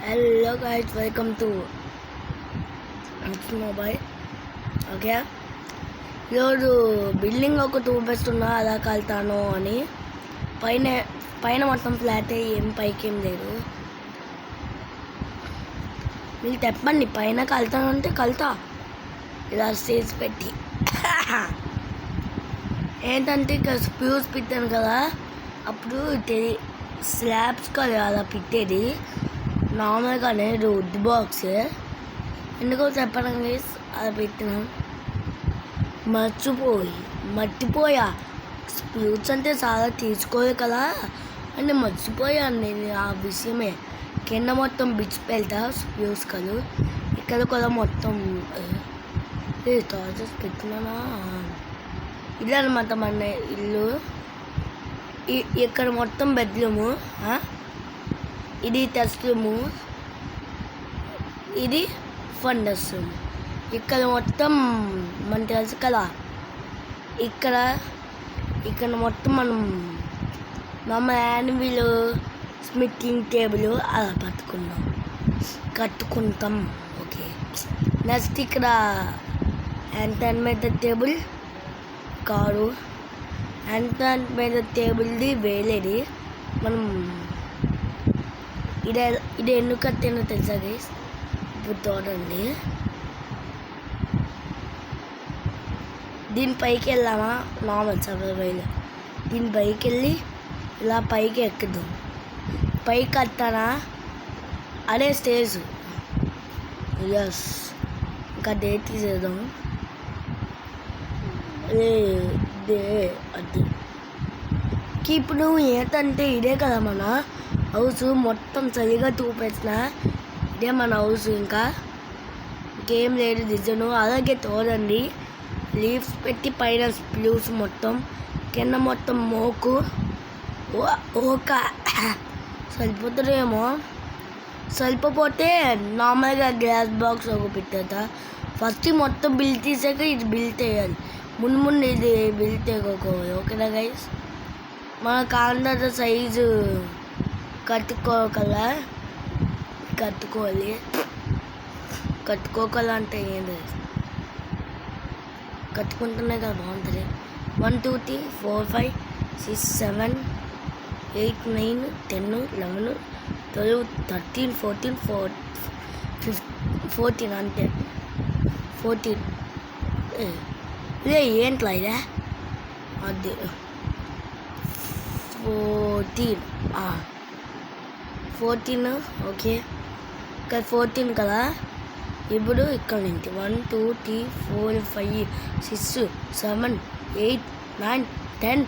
Hello guys, welcome to Mobile. Okay, ఈరోజు building ఒక చూపిస్తున్నా అలా కలుతాను అని. పైన పైన మొత్తం ఫ్లాట్ ఏం పైకి ఏం లేదు. మీరు చెప్పండి, పైన కలుతాను అంటే కలుతా, ఇలా స్టేజ్ పెట్టి. ఏంటంటే ఇక్కడ ఫ్యూజ్ పెట్టాను కదా, అప్పుడు స్లాబ్స్ కదా అలా పెట్టేది, నార్మల్గానే వుడ్ బాక్స్. ఎందుకో చెప్పడం గైస్, అలా పెట్టినా మర్చిపోయా. స్ప్యూట్స్ అంటే చాలా తీసుకోలేదు కదా అంటే మర్చిపోయాను నేను ఆ విషయమే. కింద మొత్తం బిచ్ పెళ్తా స్ప్యూట్స్ కదా, ఇక్కడ కూడా మొత్తం టార్చర్స్ పెట్టినానా. ఇల్లు అనమాట మన ఇల్లు. ఇక్కడ మొత్తం బెడ్రూము, ఇది టెస్ట్ రూము, ఇది ఫండస్ రూమ్. ఇక్కడ మొత్తం మనకు తెలుసు కదా, ఇక్కడ మొత్తం మనం యానిమల్ స్మిట్టింగ్ టేబుల్ అలా కట్టుకుంటాం. ఓకే, నెక్స్ట్ ఇక్కడ ఎంటర్టైన్మెంట్ టేబుల్ కారు. ఎంటర్టైన్మెంట్ టేబుల్ది వేరేది. మనం ఇది ఎందుకు కట్టానో తెలుసా గైస్? ఇప్పుడు చూడండి, దీని పైకి వెళ్ళామా నార్మల్ సర్వైవల్, దీని పైకి వెళ్ళి ఇలా పైకి ఎక్కుదాం. పైకి వస్తానా అదే స్టేజ్. ఎస్, ఇంకా డే తీసేద్దాం. అది ఇప్పుడు ఏంటంటే ఇదే కదా మన హౌస్. మొత్తం సరిగా చూపించిన ఇదే మన హౌస్. ఇంకా ఇంకేం లేదు డిజైన్. అలాగే చూడండి, లీవ్స్ పెట్టి పైన స్ప్లూస్ మొత్తం, కింద మొత్తం ఓక సరిపోతుందేమో. సరిపోతే నార్మల్గా గ్లాస్ బాక్స్ ఒక పెట్టేదా. ఫస్ట్ మొత్తం బిల్ తీసాక ఇది బిల్ చేయాలి. ముందు ఇది బిల్ తెగోకోవాలి. ఓకేనా గైస్? మనకు కావాలంత సైజు కట్టుకోవాలంటే ఏంటి, కట్టుకుంటున్నాయి కదా బాగుంటుంది. 1 2 3 4 5 6 7 8 9 10 11 12 13 14 14 అంటే 14. ఇదే ఏంట్లా ఇదే, అది 14. ఓకే, ఇక్కడ 14 కదా. ఇప్పుడు ఇక్కడ నుంచి 1 2 3 4 5 6 7 8 9 10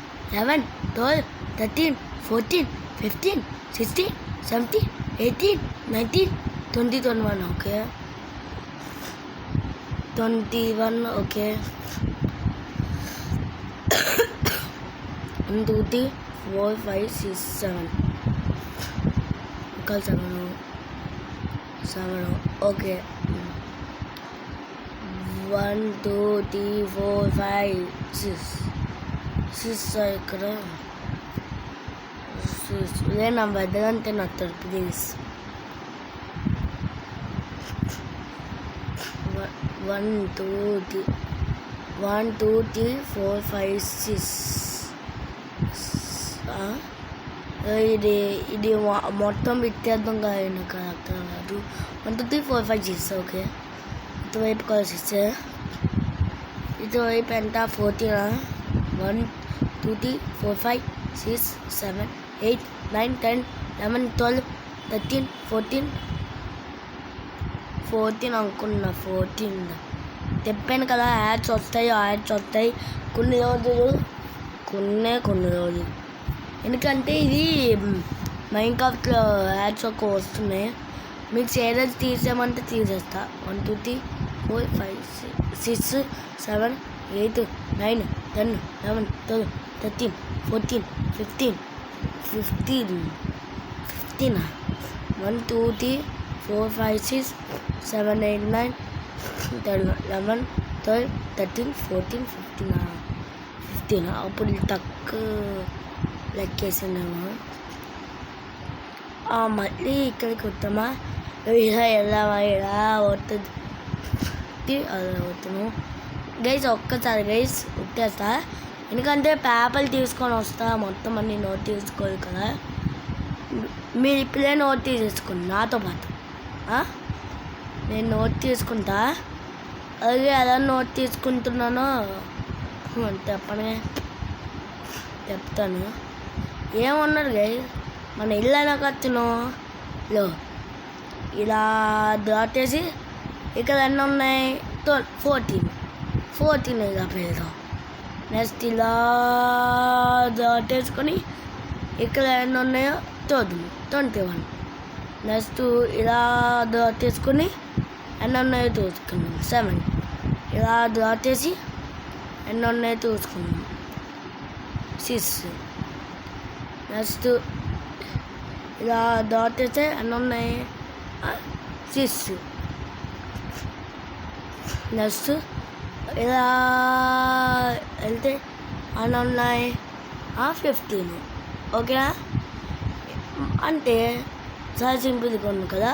11 12 13 14 15 16 17 18 19 20 21. ఓకే, 21. ఓకే, 1 2 3 4 5 6 7 ఇంకా 7. ఓకే, 1 2 3 4 5 6 ఇక్కడ 6. నా బెద్దగంటే నాకు ప్లీజ్. 1 2 3 4 5 6. ఇది మొత్తం ఇచ్చేద్దాం కదా. కాదు 1 2 3 4 5 6. ఓకే, ఇటువైపు కదా 6, ఇటువైపు ఎంత 14. 1 2 3 4 5 6 7 8 9 10 11 12 13 14 అనుకున్నా. 14 చెప్పాను కదా, యాడ్స్ వస్తాయి కొన్ని రోజులు. ఎందుకంటే ఇది మైన్క్రాఫ్ట్లో యాడ్స్ ఒక వస్తున్నాయి. మీకు షేర్ తీసేయమంటే తీసేస్తా. 1 2 3 4 5 6 7 8 9 10 11 12 13 14 15 1 2 3 4 5 6 7 8 9 10 11 12 13 14 15. అప్పుడు తక్కువ లెక్కేసానేమో. మళ్ళీ ఇక్కడికి వద్దామా. ఇలా ఇలా అవుతుంది అది అవుతున్నాను గైస్. ఒక్కసారి గైస్ ఉట్టేస్తా, ఎందుకంటే పేపర్లు తీసుకొని వస్తా, మొత్తం అన్ని నోట్ తీసుకోవాలి కదా. మీరు ఇప్పుడే నోట్ తీసేసుకోండి నాతో పాటు. నేను నోట్ తీసుకుంటా, అలాగే ఎలా నోట్ తీసుకుంటున్నానో చెప్పనే చెప్తాను. ఏమన్నారు గైస్, మన ఇల్లు ఎలా కట్టును లో ఇలా దాటేసి ఇక్కడ ఎన్ని ఉన్నాయి 14 ఇలా పెడతాం. నెక్స్ట్ ఇలా దాటేసుకొని ఇక్కడ ఎన్ని ఉన్నాయో 21. నెక్స్ట్ ఇలా దాటేసుకొని ఎన్ని ఉన్నాయో చూసుకున్నాం 7. ఇలా దాటేసి ఎన్ని ఉన్నాయో చూసుకున్నాం 6. నెక్స్ట్ ఇలా దాటేస్తే ఎన్ని ఉన్నాయి 6. నెక్స్ట్ ఇలా వెళ్తే ఎన్ని ఉన్నాయి 15. ఓకేనా? అంటే చాలా సింపుల్గా ఉంది కదా.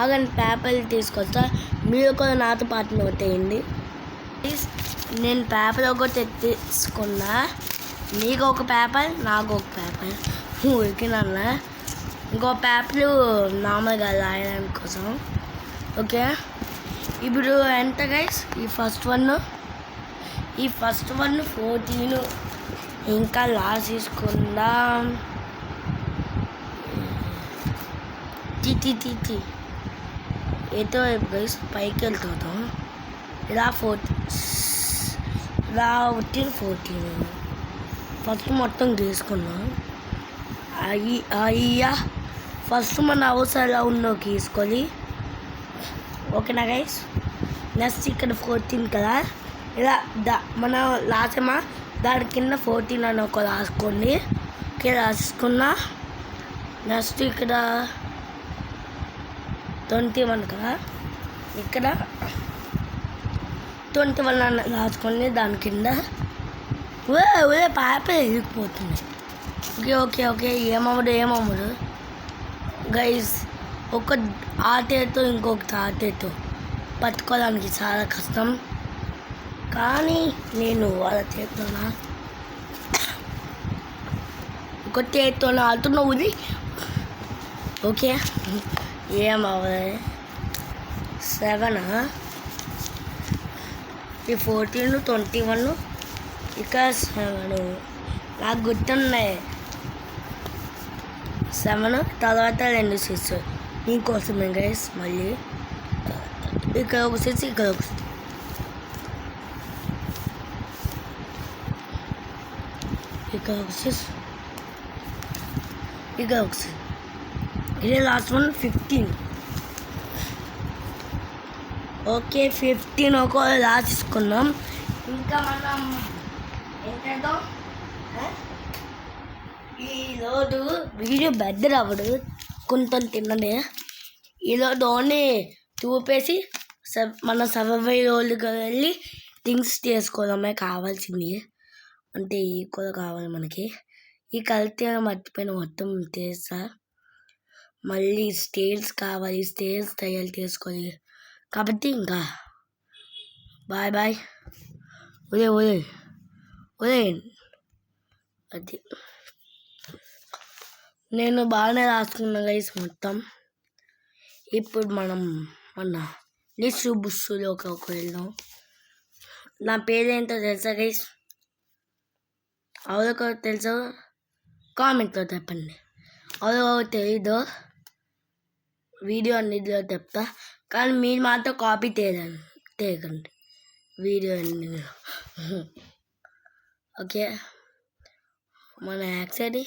ఆగండి పేపర్లు తీసుకొస్తా, మీరు కూడా నాతో పాటు నోట్ వేయండి. నేను పేపర్ ఒకటి తీసుకున్నా, నీకు ఒక పేపర్ నాకు ఒక పేపర్ ఉరికినన్నా, ఇంకో పేపర్ నార్మల్గా రాయడానికి కోసం. ఓకే, ఇప్పుడు ఎంత గైస్? ఈ ఫస్ట్ వన్ 14. ఇంకా లాస్ట్ తీసుకుందాం. ఏతో గైస్ పైకి వెళ్తాం. ఇలా 14 ఫస్ట్ మొత్తం తీసుకున్నాం. అయ్యా ఫస్ట్ మన అవసరం ఉన్నో తీసుకొని. ఓకేనా గైస్? నెక్స్ట్ ఇక్కడ 14 కదా, ఇలా మన లాసమా దాని కింద 14 అని ఒక రాసుకోండి. ఓకే, రాసుకున్నా. నెక్స్ట్ ఇక్కడ 21 కదా, ఇక్కడ 21 అని రాసుకోండి దాని కింద. పాప వెళ్ళిపోతుంది. ఓకే ఏమవ్వదు గైస్. ఒక ఆటేతో ఇంకొక ఆటేతో పట్టుకోవడానికి చాలా కష్టం, కానీ నేను వాళ్ళ చేతితోన ఒక చేతితో ఆడుతున్నది. ఓకే, ఏమవ్వదు. 7 ఈ 14 21 ఇక 7 నాకు గుర్తున్నాయి. 7 తర్వాత 2 6 మీకోసమే గైస్. మళ్ళీ ఇక్కడ ఒక 6 ఇక్కడ ఒక 6. ఇక్కడ ఒక 6 ఇక్కడ ఒక 6. ఇదే లాస్ట్ వన్ 15. ఓకే, 15 ఒక రాసుకున్నాం. ఇంకా మనం ఏంటంటే ఈరోజు వీడియో బెటర్ అవ్వడు, కొంచెం తిన్నదే. ఈరోజు ఓన్లీ చూపేసి మన సర్వై రోజులుగా వెళ్ళి థింగ్స్ చేసుకోవడమే కావాల్సింది. అంటే ఈ కూడా కావాలి మనకి. ఈ కలితే మర్చిపోయిన మొత్తం చేస్తా. మళ్ళీ స్టేల్స్ కావాలి, స్టేల్స్ తయారు చేసుకోవాలి కాబట్టి ఇంకా బాయ్. ఒరే అది నేను బాగానే రాసుకున్నా గైస్ మొత్తం. ఇప్పుడు మనం మన లిస్టు బుస్సులోకి వెళ్దాం. నా పేరేంటో తెలుసా గైస్? ఎవరికో తెలుసో కామెంట్లో చెప్పండి. ఎవరో తెలీదో వీడియో అన్నిటిలో చెప్తా, కానీ మీరు మాత్రం కాపీ చేయకండి వీడియో అన్నిటిలో. ఓకే, మన యాక్చువల్లీ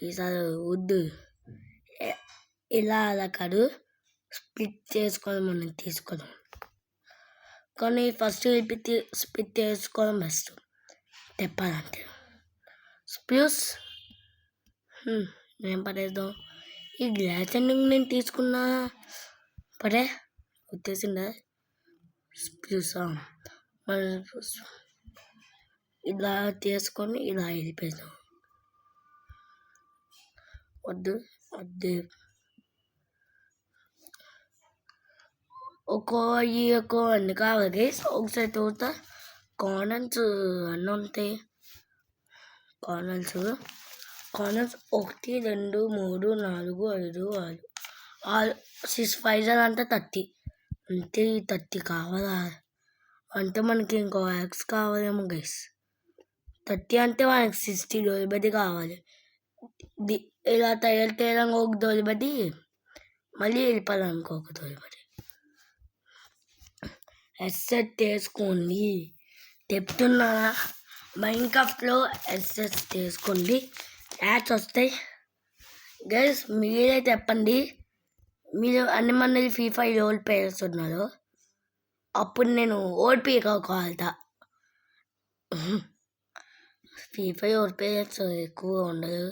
ఈసారి వద్దు, ఇలా అలా కాదు, స్ప్లిట్ చేసుకొని మనం తీసుకోదాం. కానీ ఫస్ట్ స్ప్లిట్ చేసుకోవడం బెస్ట్ చెప్పాలంటే. ప్లస్ ఏం పడేద్దాం, ఈ గ్లాస్ ఎందుకు నేను తీసుకున్నా పడే వచ్చేసిందా. ప్లస్ ఇలా తీసుకొని ఇలా వెళ్ళిపోయాం. వద్దు ఒక అన్ని కావాలి గైస్. ఒకసారి చూస్తా కార్నర్స్ అన్నీ ఉంటాయి. కార్నర్స్ 1 2 3 4 5 6 6 5 అంతా 30 అంటే 30 కావాలా అంటే మనకి ఇంకో యాక్స్ కావాలేమో గైస్. 30 అంటే మనకి 60 డోల్బది కావాలి. ఇలా తయారు ఒక డోల్బది మళ్ళీ వెళ్ళిపోవాలనుకో ఒక డోల్బది. ఎస్సెట్ చేసుకోండి చెప్తున్నారా. మైన్క్రాఫ్ట్లో ఎస్సెట్ చేసుకోండి, యాడ్స్ వస్తాయి గైస్. మీరే చెప్పండి, మీరు అన్ని మంది ఫ్రీ ఫైర్ ఓల్డ్ ప్లేయర్స్ ఉన్నారు, అప్పుడు నేను ఓల్డ్ కావాలతా. ఫ్రీ ఫైర్ ఓల్డ్ ప్లేయర్స్ ఎక్కువ ఉండదు,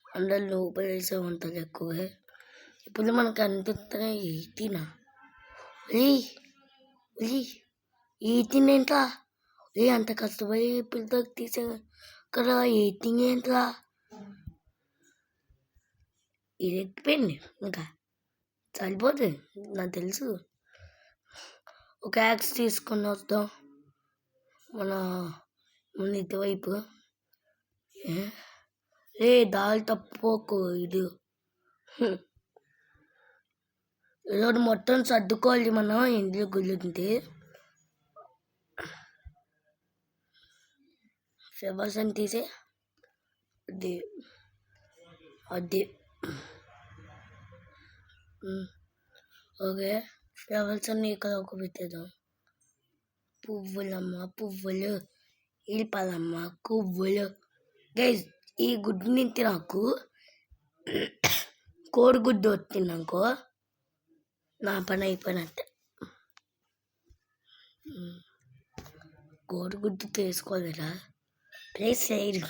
అందరు లో ప్లేయర్స్ ఉంటుంది ఎక్కువ. ఇప్పుడు మనకు అనిపిస్తున్నాయి 18 ఏంట్రా అంత కష్టపడి పిల్లతో తీసే కదా 18 ఏంట్రా. ఇది ఎక్కిపోయింది ఇంకా సరిపోతుంది నాకు తెలుసు. ఒక యాక్స్ తీసుకొని వద్దాం మన ఇటువైపు. దారి తప్పుకోకు, ఇది ఈరోజు మొత్తం సర్దుకోవాలి మనం ఇంట్లో గురించి. ఫ్లవర్స్ని తీసే అది ఓకే. ఫ్లవర్స్ అన్ని ఇక్కడ ఒక పెట్టేద్దాం. పువ్వులు ఇల్పాలమ్మ పువ్వులు. గైస్ ఈ గుడ్డు నుంచి నాకు కోడిగుడ్డు వచ్చిందనుకో నా పని అయిపోయినట్టే. కోడిగుడ్డు తీసుకోలేదా ప్లేస్ చేయరు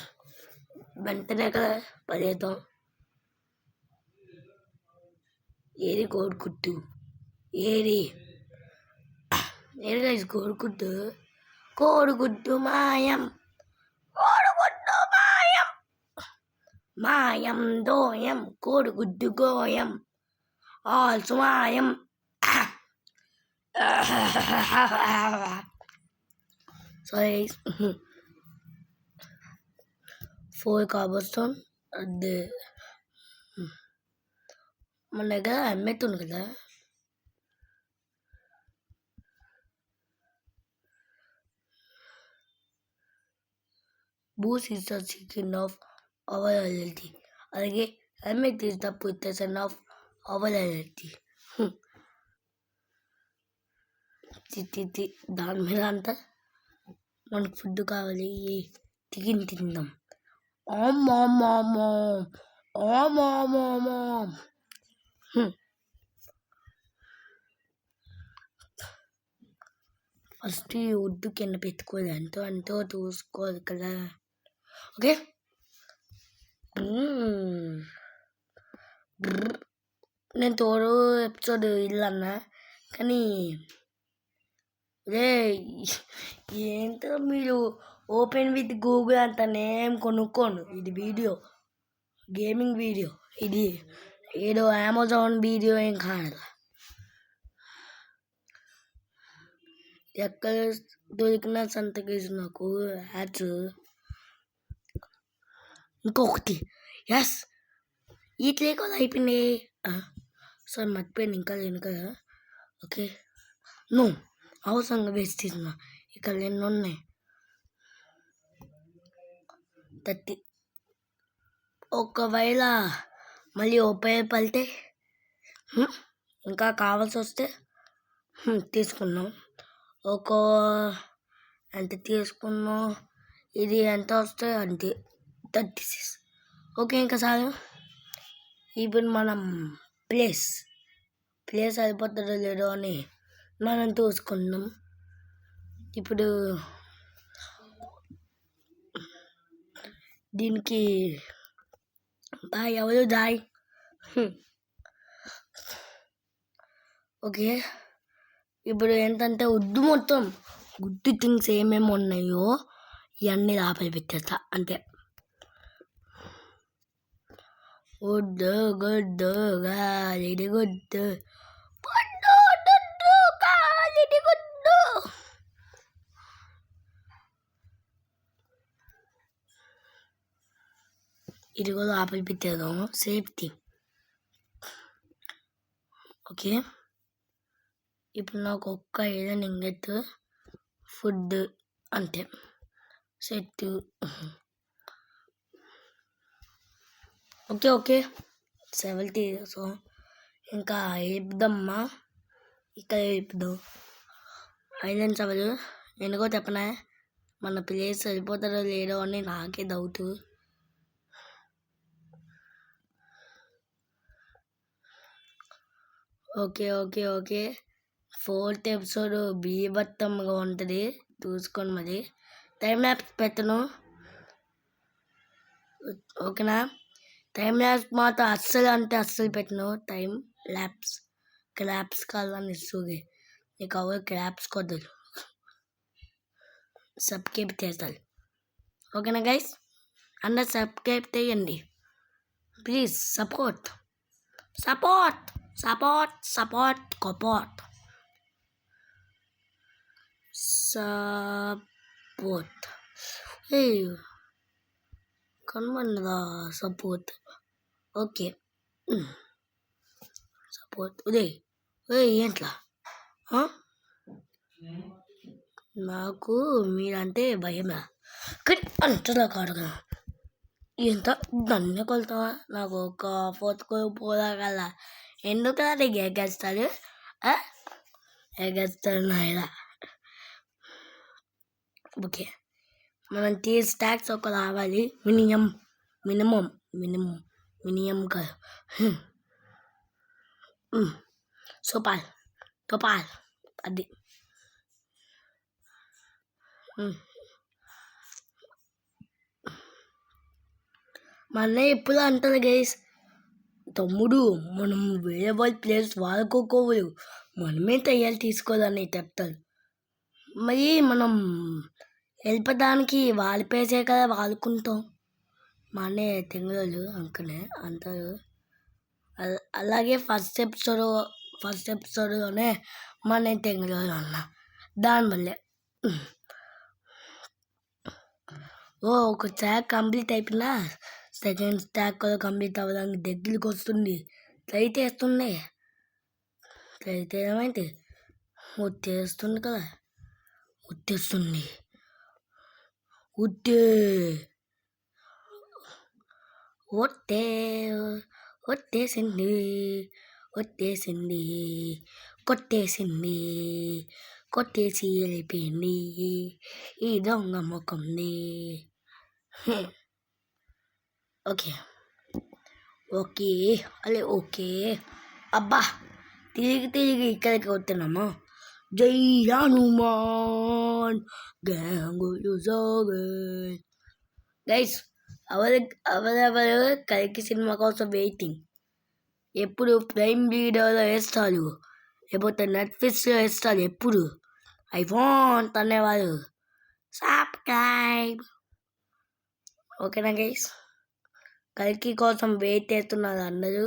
వెంటనే కదా పడేద్దాం. ఏది కోడిగుడ్డు ఏది గైస్ కోడిగుడ్డు మాయం మాయం దోయం కోడిగుడ్డు గోయం ఆల్సు మాయం. సారీ 4 కాబోస్తాం. అదే మన దగ్గర అమ్మేతుంది కదా. బూస్ is the chicken of our LLT, అలాగే అమ్మేట్ is the position of our LLT. దాని మీద అంతా మనకు ఫుడ్ కావాలి, తిందాం. ఫస్ట్ ఈ ఉడ్డు కింద పెట్టుకోవాలి, అంతో చూసుకోవాలి కదా. ఓకే నేను తోడు ఎపిసోడ్ ఇల్లు అన్నా కానీ ఏంటో మీరు ఓపెన్ విత్ గూగుల్ అంత నేమ్ కొనుక్కోండి. ఇది వీడియో గేమింగ్ వీడియో, ఇది ఏదో అమెజాన్ వీడియో ఏం కాదు. ఎక్కడ దొరికిన సంతకేసి నాకు యాడ్స్. ఇంకొకటి ఎస్ ఇట్లే కదా అయిపోయింది. సార్ మర్చిపోయింది, ఇంకా లేను కదా. ఓకే అవసరంగా వేస్ట్ చేసిన ఇక్కడ ఎన్ని ఉన్నాయి 30. ఒకవేళ మళ్ళీ ఉపయోగపడితే ఇంకా కావాల్సి వస్తే తీసుకున్నాం. ఎంత తీసుకున్నాం, ఇది ఎంత వస్తే అంతే 36. ఓకే ఇంకా చాలు. ఇప్పుడు మనం ప్లేస్ అయిపోతుందో లేదో అని మనం చూసుకున్నాం. ఇప్పుడు దీనికి ఎవరు దాయ్. ఓకే ఇప్పుడు ఏంటంటే మొత్తం గుడ్డు థింగ్స్ ఏమేమి ఉన్నాయో ఇవన్నీ రాపై పెట్టేస్తా అంతే. గుడ్డు గాలి గుడ్డు ఇది కూడా ఆపిల్ పెట్టేద్దాము సేఫ్టీ. ఓకే, ఇప్పుడు నాకు ఒక్క ఏదైనా ఇంగెత్తు ఫుడ్ అంతే సెట్. ఓకే 70. సో ఇంకా వేపుదమ్మా, ఇక్కడ వేపుదాం. ఐరన్ సవలు ఎందుకో చెప్పనా, మన ప్లేస్ సరిపోతారో లేదో అని నాకే డౌట్. ఓకే 4th ఎపిసోడ్ బీభత్తంగా ఉంటుంది, చూసుకోండి. మరి టైం ల్యాప్స్ పెట్టను, ఓకేనా? టైం ల్యాప్స్ మాత్రం అస్సలు పెట్టను. టైం ల్యాప్స్ క్లాప్స్ కాదని ఇస్తుంది నీకు, అవరు క్లాప్స్ కొద్దరు సబ్స్క్రైబ్ చేస్తారు. ఓకేనా గైస్, అందరు సబ్స్క్రైబ్ చేయండి ప్లీజ్. సపోర్ట్ కనుమన్నదా సపోర్ట్. Okay support. ఉదయ్ ఏంట్లా, నాకు మీరంటే భయమా? కానీ అంతలా కాడుగా ఎంత నన్ను కొలుతావా? నాకు ఒక 4th పోదాగల ఎందుకు నీకు ఎగేస్తాడు నాయన. ఓకే, మనం 3 stacks ఒక రావాలి మినిమం కాదు. సూపర్ అది. మా అన్నయ్య ఎప్పుడు అంటారు గైస్, తమ్ముడు మనం వేరే వాళ్ళ ప్లేస్ వాడుకోకూడదు, మనమే తయ్యాలి తీసుకోవాలని చెప్తారు. మరి మనం వెళ్ళిపోదానికి వాళ్ళ ప్లేసే కదా వాడుకుంటాం. మా అన్నయ్య తెంగులు అంకనే అంటారు. అలాగే ఫస్ట్ ఎపిసోడ్లోనే మా అన్నయ్య తెంగులు అన్న, దానివల్లే ఒక స్టాక్ కంప్లీట్ అయిపోయినా సెకండ్ స్టాక్ కూడా కంప్లీట్ అవ్వడానికి దగ్గరికి వస్తుంది. ట్రై చేయమైతే వచ్చేస్తుంది కదా, కొట్టేసి వెళ్ళిపోయింది ఈ దొంగ ముఖంది. ఓకే అబ్బా, తిరిగి ఇక్కడికి వస్తున్నామా? జై హనుమాన్ గంగులు సాగర్. గైస్, ఎవరెవరు కల్కి సినిమా కోసం వెయిటింగ్? ఎప్పుడు ప్రైమ్ వీడియోలో వేస్తారు, లేకపోతే నెట్ఫ్లిక్స్లో వేస్తారు. ఎప్పుడు ఐ వాంట్ అనేవారు సబ్స్క్రైబ్. ఓకేనా గైస్, కల్కి కోసం వెయిట్ చేస్తున్నారు అందరూ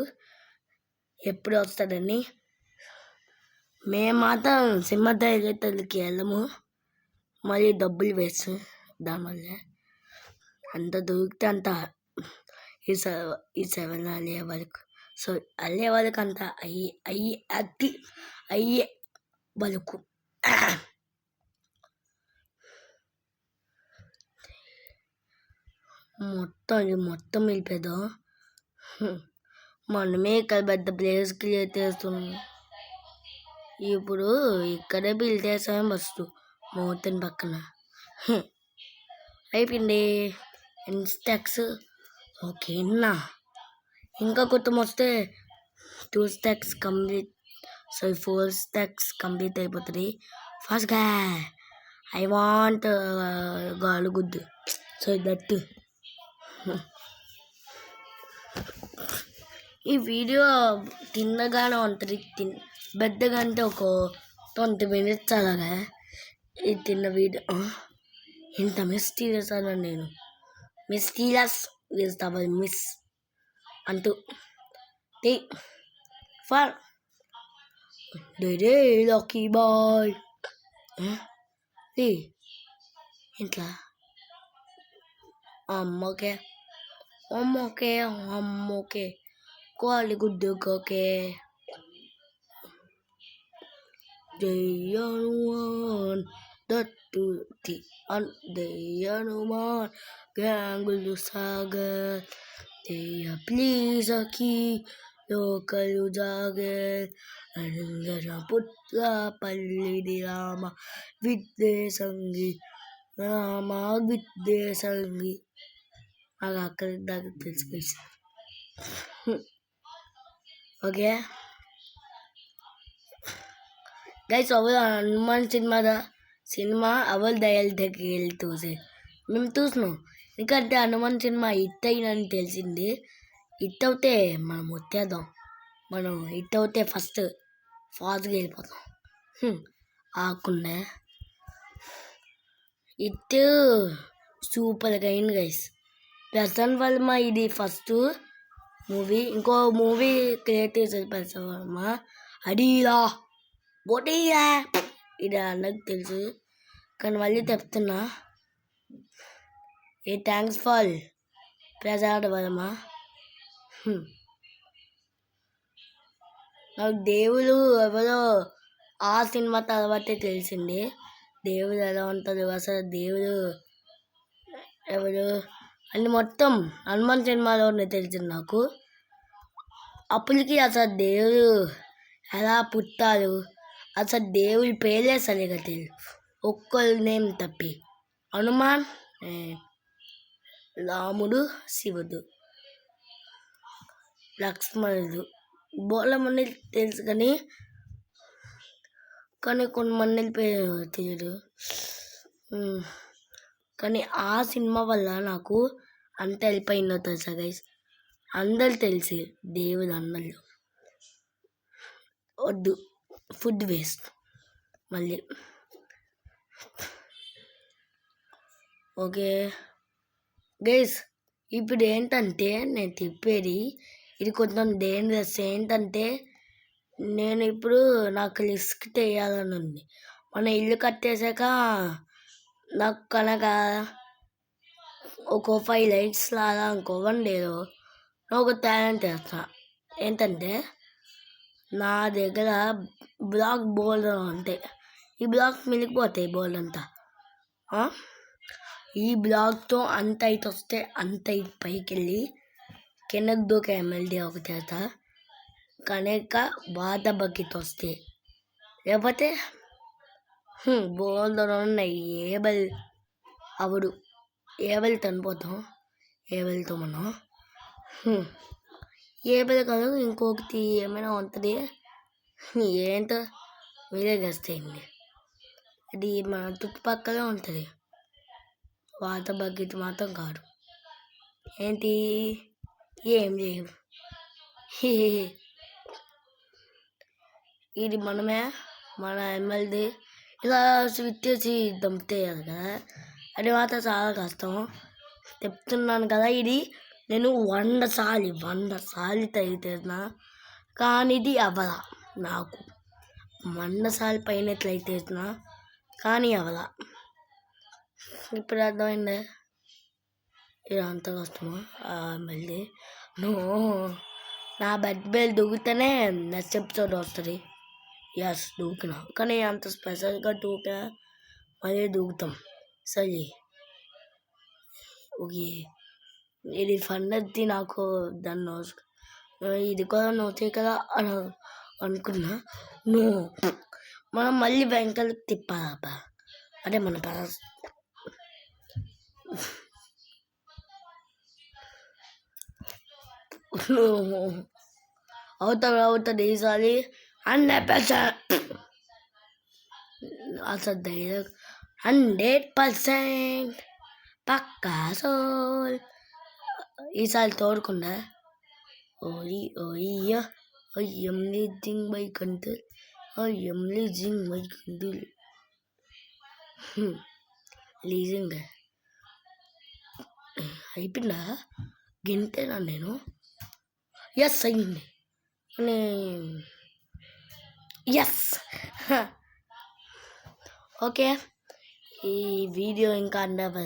ఎప్పుడు వస్తాడని. మేము మాత్రం సినిమా థియేటర్కి వెళ్ళము, మళ్ళీ డబ్బులు వేస్ట్. దానివల్ల అంత దొరికితే అంత ఈ 7 అయ్యే వరకు, సో అయ్యే వరకు అంత అయ్యే వరకు మొత్తం వెళ్ళిపోదాం. మనమే ఇక్కడ పెద్ద ప్లేస్ క్రియేట్ చేస్తున్నాం. ఇప్పుడు ఇక్కడే బిల్డ్ చేసాము ఫస్ట్ మౌంటైన్ పక్కన. అయిపోయింది స్టాక్స్. ఓకేనా, ఇంకా కొత్త వస్తే 2 stacks కంప్లీట్, 4 stacks కంప్లీట్ అయిపోతుంది ఫాస్ట్గా. ఐ వాంట్ గాలు గుద్దు, సో దట్. ఈ వీడియో తిన్నగానే ఉంటుంది, పెద్దగా అంటే ఒక 20 minutes అలాగా. ఈ తిన్న వీడియో ఇంత మిస్టీరియస్ అన్నా నేను, మిస్టీరియస్ మిస్ అంటూ ఫర్ లక్కీ బాయ్ ఇంట్లో. ఓకే ఓకే ఓకే కోడి గుడ్డు కోకే జై హనుమాన్ దత్తుతి జై హనుమాన్ గంగులు సాగర్ జయ ప్లీజ్ అకి లోకలు జాగర్ అనందర పుత్ర పల్లిది రామ విద్వేషంగి రామ విద్వేషంగి నాకు అక్కడ దాకా తెలిసిపోయి okay guys Aval Hanuman cinema Aval దయాల దగ్గరికి వెళ్ళి మేము చూసినాం ఎందుకంటే హనుమాన్ సినిమా హిట్ అయిందని తెలిసింది హిట్ అవుతే మనం వచ్చేద్దాం మనం హిట్ అవుతే ఫాస్ట్గా వెళ్ళిపోతాం ఆకుండా హిట్ సూపర్గా అయింది గైస్ ప్రసన్ వర్మ ఇది ఫస్ట్ మూవీ ఇంకో మూవీ క్రియేట్ చేసేది ప్రసన్ వర్మ అడిరా బోటియా ఇది అన్నకు తెలుసు కానీ మళ్ళీ చెప్తున్నా థ్యాంక్స్ ఫర్ ప్రసాద్ వర్మ నాకు దేవుడు ఎవరో ఆ సినిమా తర్వాతే తెలిసింది దేవుడు ఎలా ఉంటుంది అసలు దేవుడు ఎవరు అని మొత్తం హనుమాన్ సినిమాలోనే తెలిసింది నాకు అప్పటికి అసలు దేవుడు ఎలా పుట్టారు అసలు దేవుడి పేర్లే సరిగా తెలియదు ఒక్కరి నేమ్ తప్పి హనుమాన్ రాముడు శివుడు లక్ష్మణుడు బోలమంది తెలుసు కానీ కొంతమంది పేరు తెలియదు కానీ ఆ సినిమా వల్ల నాకు అంత హెల్ప్ అయిందో తెలుసా గైస్ అందరు తెలిసి దేవుడు అందరిలో వద్దు ఫుడ్ వేస్ట్ మళ్ళీ ఓకే గైస్ ఇప్పుడు ఏంటంటే నేను తిప్పేది ఇది కొంచెం డేంజరస్ ఏంటంటే నేను ఇప్పుడు నాకు రిస్క్ చేయాలని ఉంది మన ఇల్లు కట్టేశాక నాకు కనుక ఒక 5 లైట్స్ లాగా ఇంకోవండి ఏదో ఒక టాలెంట్ చేస్తా ఏంటంటే నా దగ్గర బ్లాక్ బోల్డ్ ఉంటాయి ఈ బ్లాక్ మిలిగిపోతాయి బోల్డ్ అంతా ఈ బ్లాక్తో అంత అయితే వస్తే అంత పైకి వెళ్ళి కిందకు దూకే ఎమ్మెల్యే ఒక చేత కనుక బాధ బకెట్ వస్తే లేకపోతే బోల్డ్ ఉన్నాయి ఏబల్ అవడు ఏబల్ చనిపోతాం ఏబల్తో మనం ఏబల్ కాదు ఇంకొకటి ఏమైనా ఉంటుంది ఏంటో మీరే గెస్తాయండి అది మన చుట్టుపక్కలే ఉంటుంది వాటర్ బకెట్ మాత్రం కాదు ఏంటి ఏం లేవు ఇది మనమే మన ఎమ్మెల్యే ఇలా స్విచ్ చేసి దంపుతాయి కదా అది మాత్రం చాలా కష్టం చెప్తున్నాను కదా ఇది నేను 100 సార్లు ట్రై చేసిన కానీ ఇది అవ్వదా నాకు 100 సార్లు పైన ట్రై చేసిన కానీ అవ్వదా ఇప్పుడు అర్థమైంది ఇది అంత కష్టమా మళ్ళీ నా బెడ్ బెల్ దూకితేనే నెక్స్ట్ ఎపిసోడ్ వస్తుంది ఎస్ దూకినా కానీ అంత స్పెషల్గా దూకా మళ్ళీ దూకుతాం సరే ఓకే ఇది ఫన్ అది నాకు దాన్ని ఇది కూడా నోతే కదా అని అనుకున్నా మనం మళ్ళీ వెంకలకి తిప్పాలబ్బా అదే మన అవుతుంది ఈసారి 100% అసలు ధైర్యం 100% పక్కా సోల్ ఈసారి తోడుకుండా I'm leasing by control I'm leasing by control leasing అయిపోయిందా గింతేనా నేను ఎస్ అయింది ఎస్ ఓకే ఈ వీడియో ఇంకా అందదా